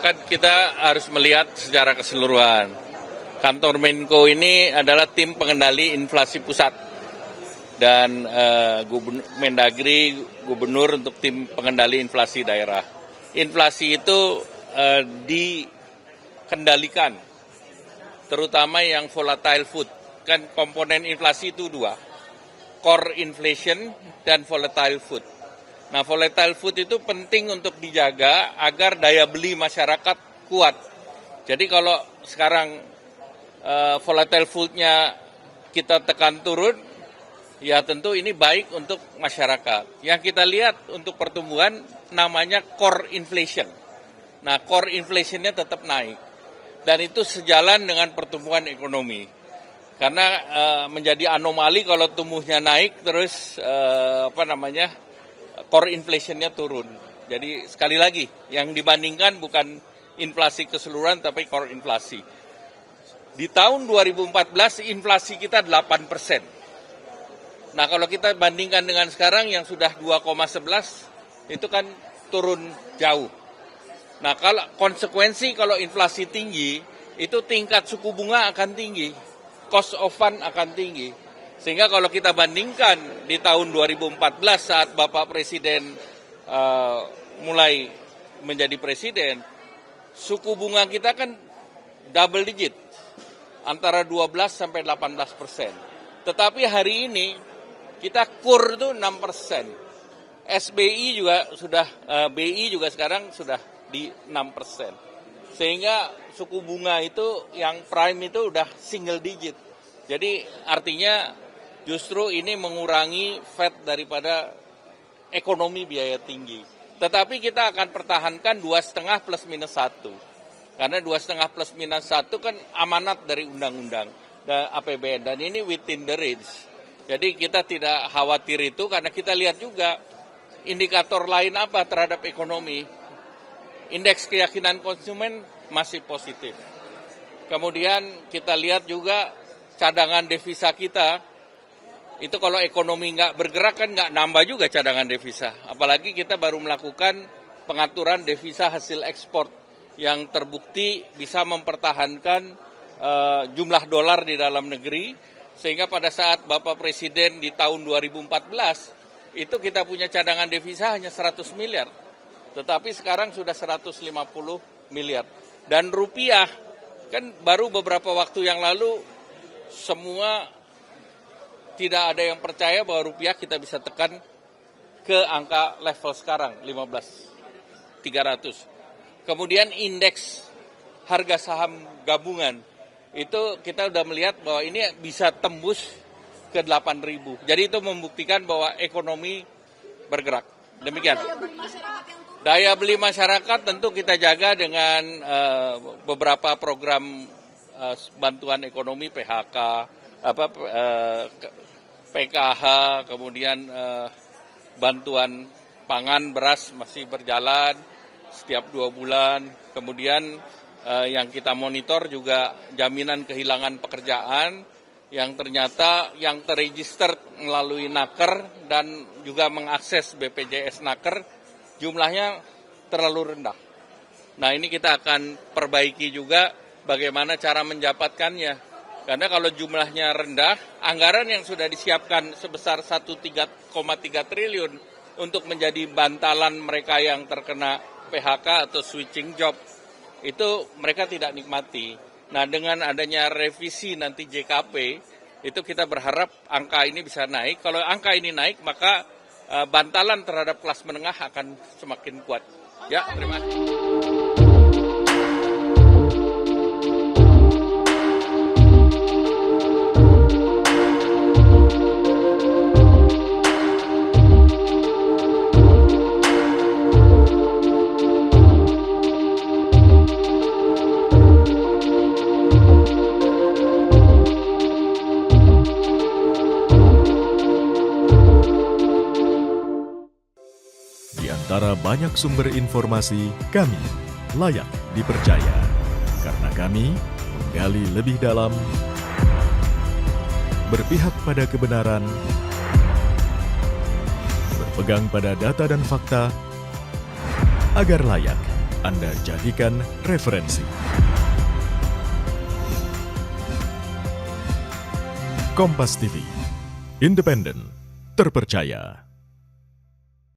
kan kita harus melihat secara keseluruhan. Kantor Menko ini adalah tim pengendali inflasi pusat dan Mendagri, gubernur untuk tim pengendali inflasi daerah. Inflasi itu dikendalikan, terutama yang volatile food. Kan komponen inflasi itu dua, core inflation dan volatile food. Nah, volatile food itu penting untuk dijaga agar daya beli masyarakat kuat. Jadi kalau sekarang volatile food-nya kita tekan turun, ya tentu ini baik untuk masyarakat. Yang kita lihat untuk pertumbuhan namanya core inflation. Nah, core inflation-nya tetap naik. Dan itu sejalan dengan pertumbuhan ekonomi. Karena menjadi anomali kalau tumbuhnya naik terus core inflation-nya turun. Jadi sekali lagi yang dibandingkan bukan inflasi keseluruhan tapi core inflasi. Di tahun 2014 inflasi kita 8%. Nah, kalau kita bandingkan dengan sekarang yang sudah 2,11 itu kan turun jauh. Nah, kalau konsekuensi kalau inflasi tinggi itu tingkat suku bunga akan tinggi, cost of fund akan tinggi. Sehingga kalau kita bandingkan di tahun 2014 saat Bapak Presiden mulai menjadi presiden, suku bunga kita kan double digit, antara 12 sampai 18%. Tetapi hari ini kita kur itu 6%. SBI juga sudah, BI juga sekarang sudah di 6%. Sehingga suku bunga itu yang prime itu udah single digit. Jadi artinya justru ini mengurangi Fed daripada ekonomi biaya tinggi. Tetapi kita akan pertahankan 2,5 plus minus 1. Karena 2,5 plus minus 1 kan amanat dari undang-undang dan APBN. Dan ini within the range. Jadi kita tidak khawatir itu karena kita lihat juga indikator lain apa terhadap ekonomi. Indeks keyakinan konsumen masih positif. Kemudian kita lihat juga cadangan devisa kita. Itu kalau ekonomi nggak bergerak kan nggak nambah juga cadangan devisa. Apalagi kita baru melakukan pengaturan devisa hasil ekspor yang terbukti bisa mempertahankan jumlah dolar di dalam negeri, sehingga pada saat Bapak Presiden di tahun 2014, itu kita punya cadangan devisa hanya 100 miliar, tetapi sekarang sudah 150 miliar. Dan rupiah, kan baru beberapa waktu yang lalu, semua tidak ada yang percaya bahwa rupiah kita bisa tekan ke angka level sekarang, 15.300. Kemudian indeks harga saham gabungan, itu kita sudah melihat bahwa ini bisa tembus ke 8.000. Jadi itu membuktikan bahwa ekonomi bergerak. Demikian. Daya beli masyarakat tentu kita jaga dengan beberapa program bantuan ekonomi PHK, PKH, kemudian bantuan pangan beras masih berjalan setiap 2 bulan, kemudian yang kita monitor juga jaminan kehilangan pekerjaan yang ternyata yang terregister melalui Naker dan juga mengakses BPJS Naker jumlahnya terlalu rendah. Nah, ini kita akan perbaiki juga bagaimana cara mendapatkannya. Karena kalau jumlahnya rendah, anggaran yang sudah disiapkan sebesar 1,3 triliun untuk menjadi bantalan mereka yang terkena PHK atau switching job, itu mereka tidak nikmati. Nah, dengan adanya revisi nanti JKP, itu kita berharap angka ini bisa naik. Kalau angka ini naik, maka bantalan terhadap kelas menengah akan semakin kuat. Ya, terima kasih. Antara banyak sumber informasi, kami layak dipercaya. Karena kami menggali lebih dalam, berpihak pada kebenaran, berpegang pada data dan fakta, agar layak Anda jadikan referensi. Kompas TV, independen, terpercaya.